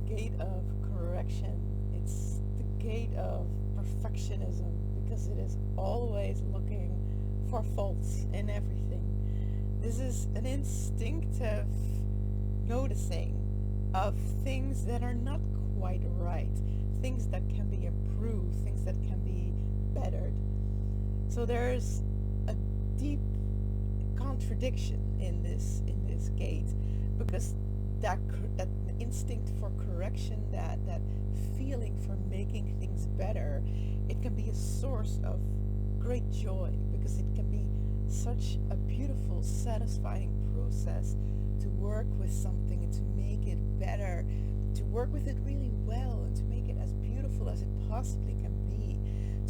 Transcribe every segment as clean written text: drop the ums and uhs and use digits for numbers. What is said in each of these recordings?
gate of correction. It's the gate of perfectionism because it is always looking for faults in everything. This is an instinctive noticing of things that are not quite right, things that can be improved, things that can be bettered. So there's a deep contradiction in this gate because that instinct for correction, that feeling for making things better, it can be a source of great joy because it can be such a beautiful, satisfying process to work with something and to make it better, to work with it really well and to make it as beautiful as it possibly can be,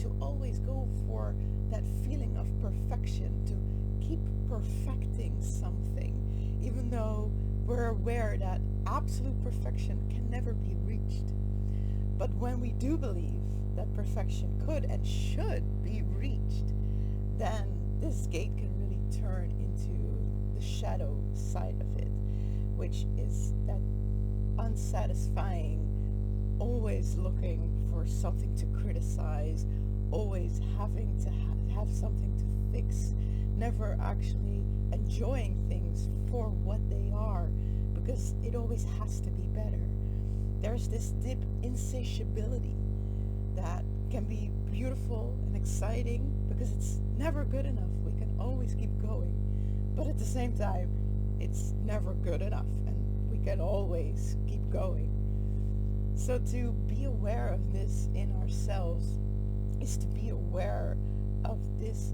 to always go for that feeling of perfection, to keep perfecting something, even though we're aware that absolute perfection can never be reached. But when we do believe that perfection could and should be reached, then this gate can really turn into the shadow side of it, which is that unsatisfying, always looking for something to criticize, always having to have something to fix, never actually enjoying things for what they are because it always has to be better. There's this deep insatiability that can be beautiful and exciting because it's never good enough. We can always keep going. But at the same time, it's never good enough and we can always keep going. So to be aware of this in ourselves is to be aware of this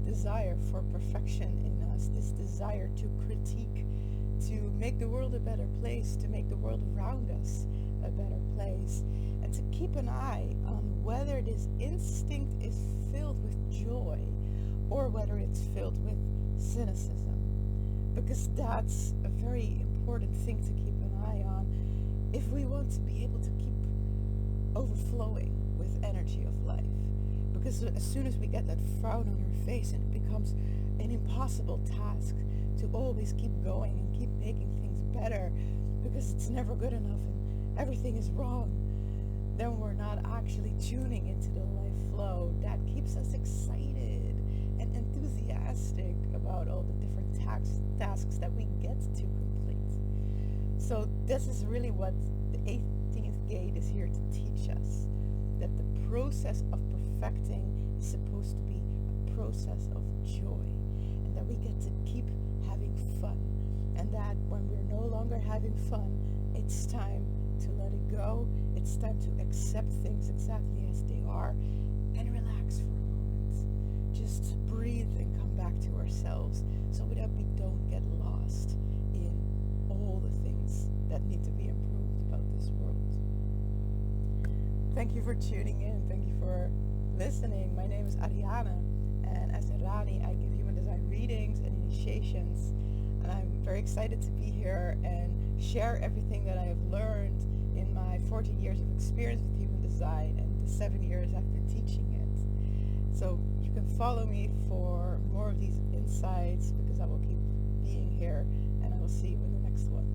desire for perfection in us, this desire to critique, to make the world a better place, to make the world around us a better place, and to keep an eye on whether this instinct is filled with joy or whether it's filled with cynicism. Because that's a very important thing to keep an eye on if we want to be able to keep overflowing with energy of life. Because as soon as we get that frown on our face and it becomes an impossible task to always keep going and keep making things better because it's never good enough and everything is wrong, then we're not actually tuning into the life flow that keeps us excited and enthusiastic about all the different tasks that we get to complete. So this is really what the 18th gate is here to teach us, that the process of perfecting is supposed to be a process of joy, and that we get to keep having fun, and that when we're no longer having fun, it's time to let it go. It's time to accept things exactly as they are and relax for a moment. Just breathe and come back to ourselves so that we don't get lost in all the things that need to be improved about this world. Thank you for tuning in. Thank you for listening. My name is Ariana, and as Eraani, I give human design readings and initiations, and I'm very excited to be here and share everything that I have learned in my 14 years of experience with human design and the 7 years I've been teaching it. So you can follow me for more of these insights because I will keep being here, and I will see you in the next one.